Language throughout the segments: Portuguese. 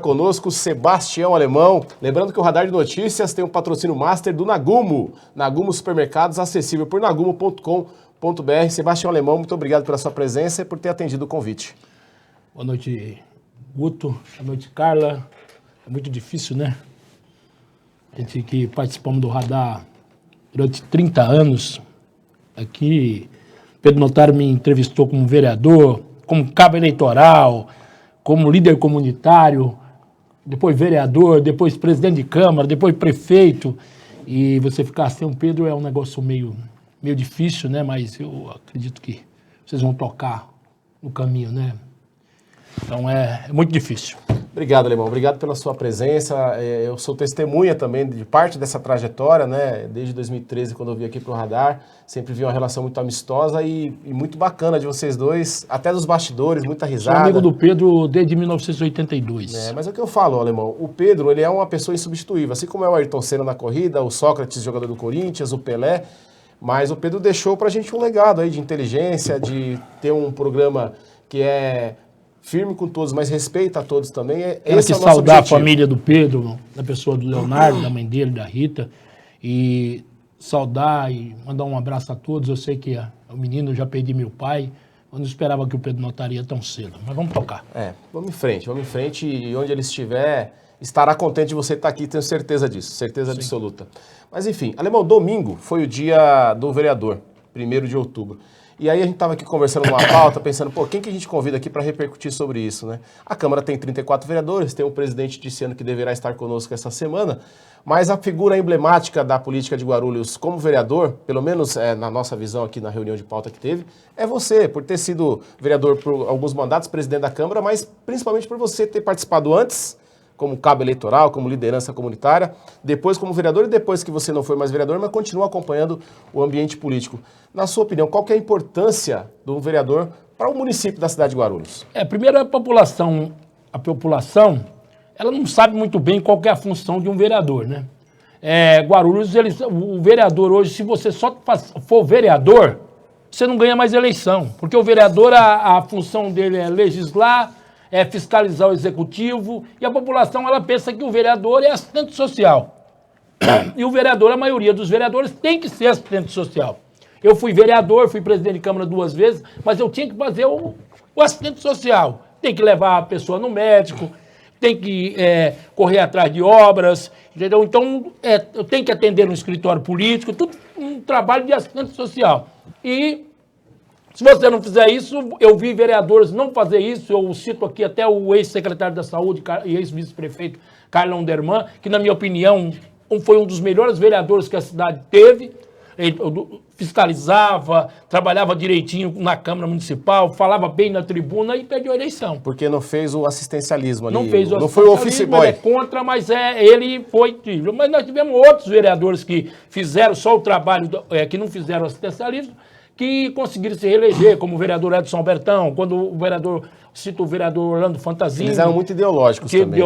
Conosco, Sebastião Alemão. Lembrando que o Radar de Notícias tem um patrocínio master do Nagumo. Nagumo Supermercados, acessível por nagumo.com.br. Sebastião Alemão, muito obrigado pela sua presença e por ter atendido o convite. Boa noite, Guto. Boa noite, Carla. É muito difícil, né? A gente que participamos do Radar durante 30 anos. Aqui, Pedro Notário me entrevistou como vereador, como cabo eleitoral, como líder comunitário, depois vereador, depois presidente de Câmara, depois prefeito. E você ficar sem o Pedro é um negócio meio difícil, né? Mas eu acredito que vocês vão tocar no caminho, né? Então é muito difícil. Obrigado, Alemão. Obrigado pela sua presença. Eu sou testemunha também de parte dessa trajetória, né? Desde 2013, quando eu vim aqui para o Radar, sempre vi uma relação muito amistosa e muito bacana de vocês dois, até dos bastidores, muita risada. Sou amigo do Pedro desde 1982. Mas é o que eu falo, Alemão. O Pedro, ele é uma pessoa insubstituível, assim como é o Ayrton Senna na corrida, o Sócrates, jogador do Corinthians, o Pelé. Mas o Pedro deixou para a gente um legado aí de inteligência, de ter um programa que é firme com todos, mas respeita a todos também. Quero que saudar a família do Pedro, da pessoa do Leonardo, da mãe dele, da Rita, e saudar e mandar um abraço a todos. Eu sei que o menino, eu já perdi meu pai, eu não esperava que o Pedro notaria tão cedo, mas vamos tocar. Vamos em frente e onde ele estiver, estará contente de você estar aqui, tenho certeza disso, certeza Sim. absoluta. Mas enfim, Alemão, domingo foi o dia do vereador, 1º de outubro. E aí a gente estava aqui conversando numa pauta, pensando, quem que a gente convida aqui para repercutir sobre isso, né? A Câmara tem 34 vereadores, tem um presidente desse ano que deverá estar conosco essa semana, mas a figura emblemática da política de Guarulhos como vereador, pelo menos na nossa visão aqui na reunião de pauta que teve, é você, por ter sido vereador por alguns mandatos, presidente da Câmara, mas principalmente por você ter participado antes, como cabo eleitoral, como liderança comunitária, depois como vereador e depois que você não foi mais vereador, mas continua acompanhando o ambiente político. Na sua opinião, qual que é a importância do vereador para o município da cidade de Guarulhos? Primeiro a população, ela não sabe muito bem qual que é a função de um vereador, né? Guarulhos, o vereador hoje, se você só for vereador, você não ganha mais eleição, porque o vereador, a função dele é legislar, é fiscalizar o executivo, e a população ela pensa que o vereador é assistente social. E o vereador, a maioria dos vereadores tem que ser assistente social. Eu fui vereador, fui presidente de Câmara 2 vezes, mas eu tinha que fazer o assistente social. Tem que levar a pessoa no médico, tem que correr atrás de obras, entendeu? Então, eu tenho que atender no escritório político, tudo um trabalho de assistente social. E se você não fizer isso, eu vi vereadores não fazer isso, eu cito aqui até o ex-secretário da Saúde e ex-vice-prefeito Carlão Derman, que na minha opinião foi um dos melhores vereadores que a cidade teve, ele fiscalizava, trabalhava direitinho na Câmara Municipal, falava bem na tribuna e perdeu a eleição. Porque não fez o assistencialismo ali. Não fez o assistencialismo, não foi o office boy. Ele é contra, mas ele foi incrível. Mas nós tivemos outros vereadores que fizeram só o trabalho, que não fizeram assistencialismo, que conseguiram se reeleger, como o vereador Edson Albertão, quando o vereador, cito o vereador Orlando Fantasini. Eles eram muito ideológicos também.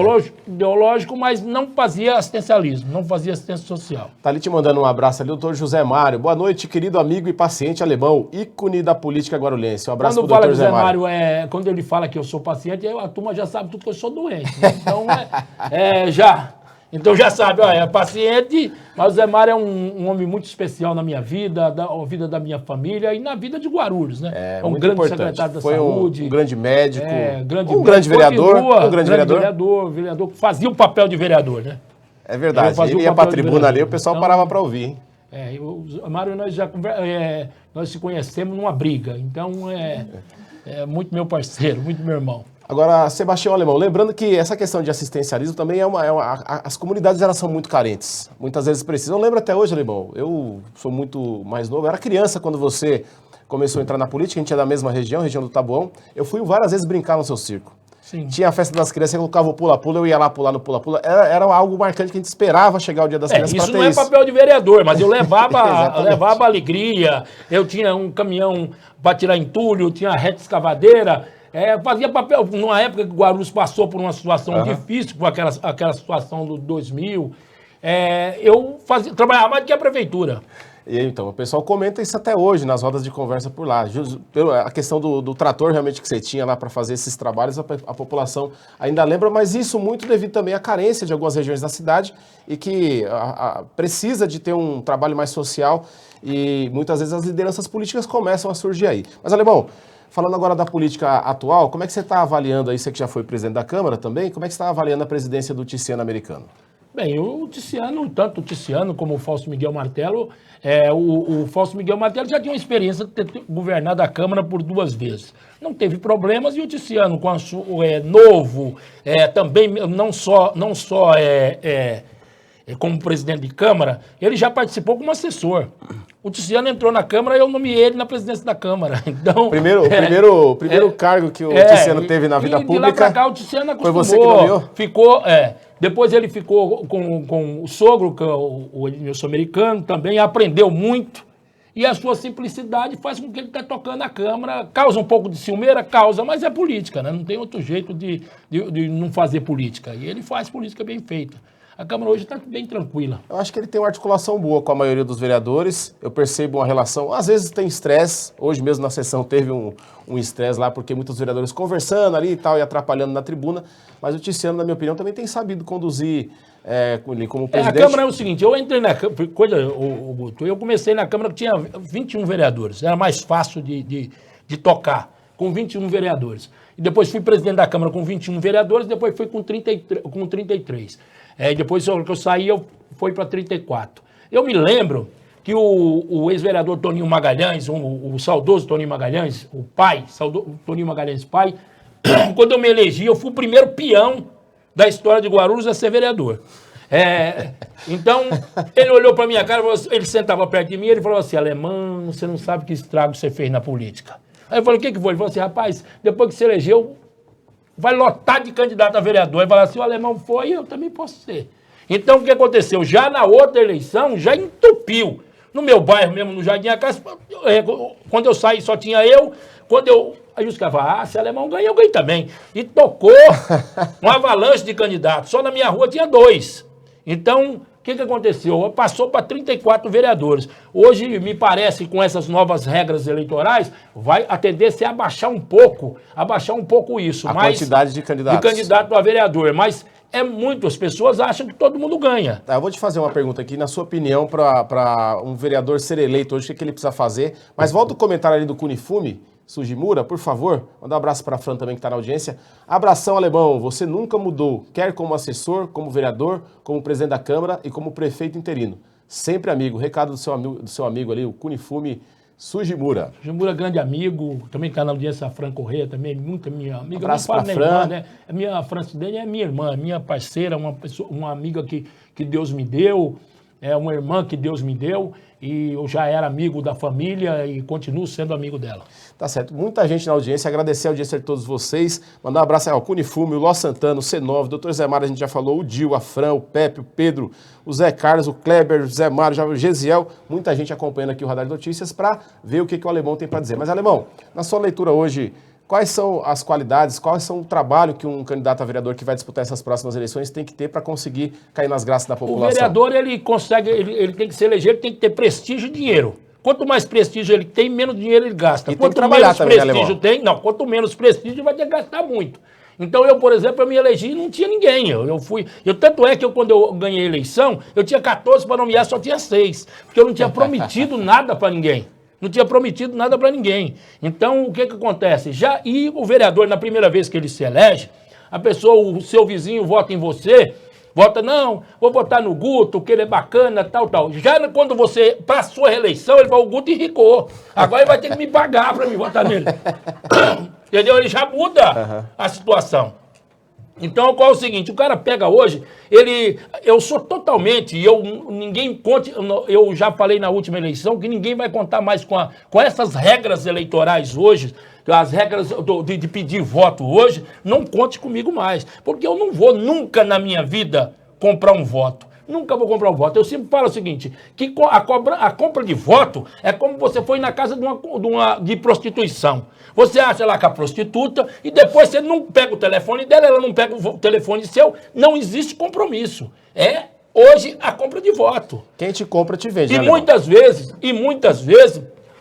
Ideológico, mas não fazia assistencialismo, não fazia assistência social. Tá ali te mandando um abraço ali, doutor José Mário. Boa noite, querido amigo e paciente alemão, ícone da política guarulhense. Um abraço pro doutor José Mário. Quando ele fala que eu sou paciente, a turma já sabe tudo que eu sou doente. Né? Então, Então já sabe, é paciente, mas o Zé Mário é um homem muito especial na minha vida, na vida da minha família e na vida de Guarulhos, né? É um grande importante. Secretário da Foi Saúde. Um grande médico, grande vereador que fazia o papel de vereador, né? É verdade, ele ia para a tribuna ali, o pessoal parava para ouvir. O Mário, nós se conhecemos numa briga, então é muito meu parceiro, muito meu irmão. Agora, Sebastião Alemão, lembrando que essa questão de assistencialismo também as comunidades elas são muito carentes, muitas vezes precisam. Eu lembro até hoje, Alemão, eu sou muito mais novo, eu era criança quando você começou a entrar na política, a gente é da mesma região do Taboão, eu fui várias vezes brincar no seu circo. Sim. Tinha a festa das crianças, você colocava o pula-pula, eu ia lá pular no pula-pula, era algo marcante que a gente esperava chegar o dia das crianças para ter isso. Isso não é papel de vereador, mas eu levava alegria, eu tinha um caminhão para tirar entulho, tinha reta escavadeira. Fazia papel, numa época que o Guarulhos passou por uma situação difícil, com aquela situação do 2000, eu trabalhava mais do que a prefeitura. E então, o pessoal comenta isso até hoje, nas rodas de conversa por lá. A questão do trator realmente que você tinha lá para fazer esses trabalhos, a população ainda lembra, mas isso muito devido também à carência de algumas regiões da cidade e que precisa de ter um trabalho mais social e muitas vezes as lideranças políticas começam a surgir aí. Mas, Alemão, falando agora da política atual, como é que você está avaliando aí, você que já foi presidente da Câmara também, como é que você está avaliando a presidência do Ticiano Americano? Bem, o Ticiano, tanto o Ticiano como o Fausto Miguel Martello, o Fausto Miguel Martello já tinha uma experiência de ter governado a Câmara por 2 vezes. Não teve problemas e o Ticiano, com novo, também não só como presidente de Câmara, ele já participou como assessor. O Ticiano entrou na Câmara e eu nomeei ele na presidência da Câmara. Então, o primeiro cargo que o Ticiano teve na vida pública. De lá pra cá, o Ticiano acostumou. Foi você que nomeou? Ficou, depois ele ficou com o sogro, que é o Edmilson Americano, também aprendeu muito. E a sua simplicidade faz com que ele esteja tocando a Câmara. Causa um pouco de ciumeira, causa, mas é política, né? Não tem outro jeito de não fazer política. E ele faz política bem feita. A Câmara hoje está bem tranquila. Eu acho que ele tem uma articulação boa com a maioria dos vereadores. Eu percebo uma relação, às vezes tem estresse. Hoje mesmo na sessão teve um estresse lá, porque muitos vereadores conversando ali e tal, e atrapalhando na tribuna. Mas o Ticiano, na minha opinião, também tem sabido conduzir como presidente. A Câmara é o seguinte, eu entrei na Câmara, Guto, eu comecei na Câmara que tinha 21 vereadores. Era mais fácil de tocar, com 21 vereadores. E depois fui presidente da Câmara com 21 vereadores, depois fui com 33. E depois que eu saí, eu fui para 34. Eu me lembro que o ex-vereador Toninho Magalhães, o saudoso Toninho Magalhães, o pai, Toninho Magalhães pai, quando eu me elegi, eu fui o primeiro peão da história de Guarulhos a ser vereador. Então, ele olhou para minha cara, ele sentava perto de mim e ele falou assim, Alemão, você não sabe que estrago você fez na política. Aí eu falei, o que foi? Ele falou assim, rapaz, depois que você elegeu, vai lotar de candidato a vereador. Ele falou assim, o Alemão foi, eu também posso ser. Então, o que aconteceu? Já na outra eleição, já entupiu. No meu bairro mesmo, no Jardim Acácio, quando eu saí só tinha eu, aí os caras falaram, se o Alemão ganha, eu ganho também. E tocou um avalanche de candidatos. Só na minha rua tinha 2. Então, o que aconteceu? Passou para 34 vereadores. Hoje, me parece, com essas novas regras eleitorais, a tendência é abaixar um pouco isso. A quantidade de candidatos. De candidato a vereador. Mas as pessoas acham que todo mundo ganha. Eu vou te fazer uma pergunta aqui, na sua opinião, para um vereador ser eleito hoje, o que ele precisa fazer? Mas volta o comentário ali do Cunifume, Sugimura, por favor. Manda um abraço para a Fran também, que está na audiência. Abração, Alemão. Você nunca mudou, quer como assessor, como vereador, como presidente da Câmara e como prefeito interino. Sempre amigo. Recado do seu amigo ali, o Cunifume Sugimura. Sugimura, grande amigo. Também está na audiência a Fran Correia, também muito minha amiga. Abraço para a Fran. Irmã, né? A minha Fran Cidene é minha irmã, minha parceira, uma amiga que Deus me deu, uma irmã que Deus me deu. E eu já era amigo da família e continuo sendo amigo dela. Tá certo. Muita gente na audiência. Agradecer a audiência de todos vocês. Mandar um abraço ao Cunifume, o Ló Santana, o C9, o Dr. Zé Mário, a gente já falou, o Dil, a Fran, o Pepe, o Pedro, o Zé Carlos, o Kleber, o Zé Mário, o Gesiel. Muita gente acompanhando aqui o Radar de Notícias para ver o que o Alemão tem para dizer. Mas, Alemão, na sua leitura hoje, quais são as qualidades, quais são o trabalho que um candidato a vereador que vai disputar essas próximas eleições tem que ter para conseguir cair nas graças da população? O vereador, ele tem que se eleger, ele tem que ter prestígio e dinheiro. Quanto mais prestígio ele tem, menos dinheiro ele gasta. E quanto menos prestígio tem, quanto menos prestígio vai ter que gastar muito. Então eu, por exemplo, eu me elegi e não tinha ninguém. Tanto é que quando eu ganhei a eleição, eu tinha 14 para nomear, só tinha 6. Porque eu não tinha prometido nada para ninguém. Não tinha prometido nada para ninguém. Então, o que acontece? E o vereador, na primeira vez que ele se elege, o seu vizinho vota em você, não, vou votar no Guto, que ele é bacana, tal. Já quando você passou a reeleição, ele fala, o Guto enricou. Agora ele vai ter que me pagar para me votar nele. Entendeu? Ele já muda a situação. Então, qual é o seguinte? O cara pega hoje, eu sou totalmente, eu já falei na última eleição que ninguém vai contar mais com essas regras eleitorais hoje, as regras de pedir voto hoje, não conte comigo mais, porque eu não vou nunca na minha vida comprar um voto. Nunca vou comprar um voto. Eu sempre falo o seguinte, que a compra de voto é como você foi na casa de prostituição. Você acha lá com a prostituta e depois você não pega o telefone dela, ela não pega o telefone seu. Não existe compromisso. hoje a compra de voto. Quem te compra te vende, E né, muitas vezes,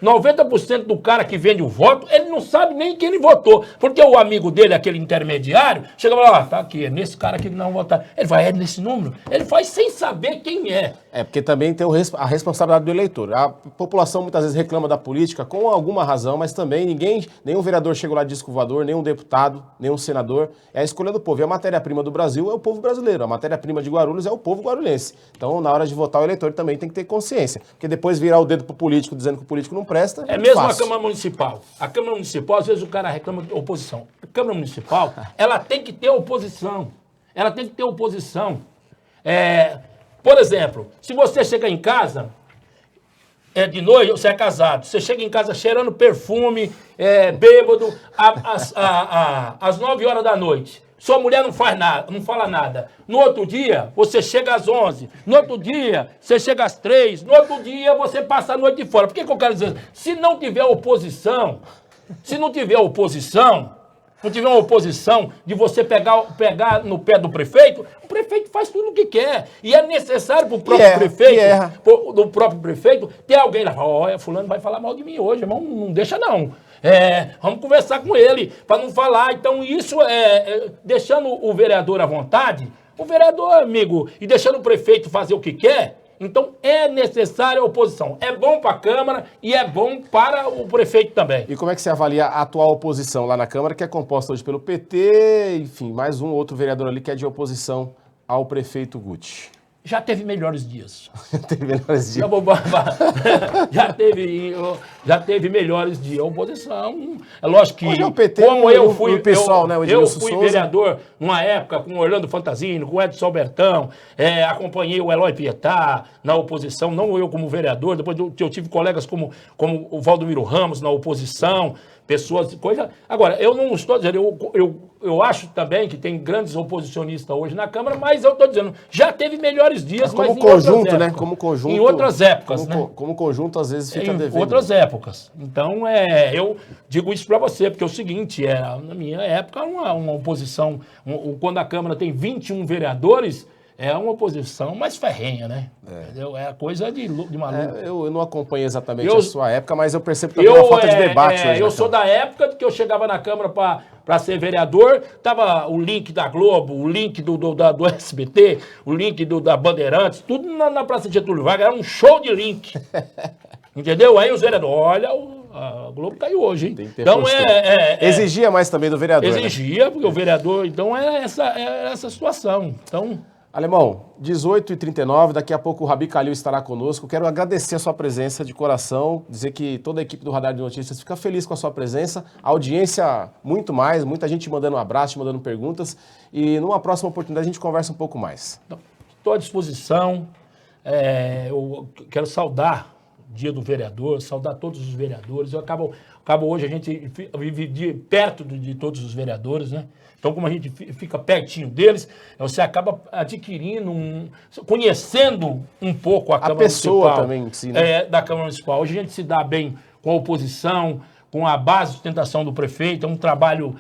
90% do cara que vende o voto, ele não sabe nem quem ele votou. Porque o amigo dele, aquele intermediário, chega e fala, tá aqui, é nesse cara aqui que não votar. Ele vai, é nesse número. Ele faz sem saber quem é. É, porque também tem a responsabilidade do eleitor. A população muitas vezes reclama da política com alguma razão, mas também nenhum vereador chegou lá de disco voador, nenhum deputado, nenhum senador. É a escolha do povo. E a matéria-prima do Brasil é o povo brasileiro. A matéria-prima de Guarulhos é o povo guarulhense. Então, na hora de votar, o eleitor também tem que ter consciência. Porque depois virar o dedo pro político dizendo que o político não presta, É mesmo fácil. a Câmara Municipal. A Câmara Municipal, às vezes o cara reclama de oposição. A Câmara Municipal, ela tem que ter oposição. Ela tem que ter oposição. Por exemplo, se você chega em casa, de noite, você é casado, você chega em casa cheirando perfume, bêbado, às 9 horas da noite. Sua mulher não faz nada, não fala nada. No outro dia, você chega às 11. No outro dia, você chega às 3. No outro dia, você passa a noite fora. Por que eu quero dizer? Se não tiver oposição, não tiver uma oposição de você pegar no pé do prefeito, o prefeito faz tudo o que quer. E é necessário para o próprio prefeito, ter alguém lá, olha, fulano vai falar mal de mim hoje, irmão, não deixa não. Vamos conversar com ele, para não falar. Então isso deixando o vereador à vontade, o vereador, amigo, e deixando o prefeito fazer o que quer. Então, é necessária a oposição. É bom para a Câmara e é bom para o prefeito também. E como é que você avalia a atual oposição lá na Câmara, que é composta hoje pelo PT, enfim, mais um outro vereador ali que é de oposição ao prefeito Guti? Já teve melhores dias. Teve melhores dias. Já teve melhores dias. A oposição, é lógico que... Hoje é o PT, como eu fui, o PSOL, né, o eu Edmilson fui Souza. vereador numa época com o Orlando Fantazini, com o Edson Albertão, acompanhei o Eloy Pietá na oposição, não eu como vereador, depois eu tive colegas como o Valdomiro Ramos na oposição, pessoas, coisa... Agora, eu não estou dizendo, eu acho também que tem grandes oposicionistas hoje na Câmara, mas eu estou dizendo, já teve melhores dias, mas como conjunto, né? Como conjunto. Em outras épocas, né? Como conjunto, às vezes, fica devendo. Em outras épocas. Então, eu digo isso para você, porque é o seguinte, na minha época, uma oposição, quando a Câmara tem 21 vereadores, é uma oposição mais ferrenha, né? Entendeu? É coisa de maluco. Eu não acompanho exatamente a sua época, mas eu percebo também uma falta de debate hoje. Eu sou da época que eu chegava na Câmara para ser vereador, tava o link da Globo, o link do SBT, o link da Bandeirantes, tudo na Praça Getúlio Vargas, era um show de link. Entendeu? Aí os vereadores, olha, a Globo caiu hoje, hein? Então exigia mais também do vereador. Exigia, né? Porque o vereador, então essa situação. Então... Alemão, 18h39, daqui a pouco o Rabi Kalil estará conosco. Quero agradecer a sua presença de coração, dizer que toda a equipe do Radar de Notícias fica feliz com a sua presença, a audiência muito mais, muita gente mandando um abraço, mandando perguntas, e numa próxima oportunidade a gente conversa um pouco mais. Estou à disposição, eu quero saudar o Dia do Vereador, saudar todos os vereadores. Eu acabo hoje, a gente vive perto de todos os vereadores, né? Então, como a gente fica pertinho deles, você acaba adquirindo, conhecendo um pouco a Câmara Municipal. A pessoa também em si, né? Da Câmara Municipal. Hoje a gente se dá bem com a oposição, com a base de sustentação do prefeito, é um trabalho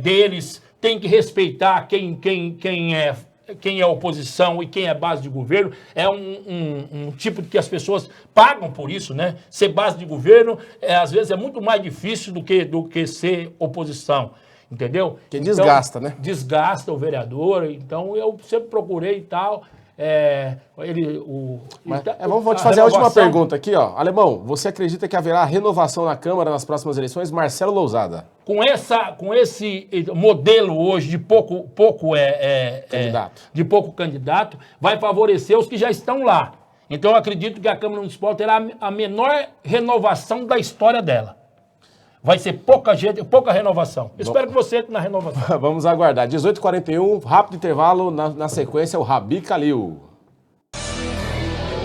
deles, tem que respeitar quem é oposição e quem é base de governo. É um tipo que as pessoas pagam por isso, né? Ser base de governo, às vezes, é muito mais difícil do que ser oposição. Entendeu? Que desgasta, né? Desgasta o vereador. Então, eu sempre procurei e tal. Vou te fazer a última pergunta aqui, ó. Alemão, você acredita que haverá renovação na Câmara nas próximas eleições? Marcelo Lousada. Com esse modelo hoje de pouco candidato, vai favorecer os que já estão lá. Então, eu acredito que a Câmara Municipal terá a menor renovação da história dela. Vai ser pouca renovação. Espero que você entre na renovação. Vamos aguardar. 18h41, rápido intervalo, na sequência o Rabi Kalil.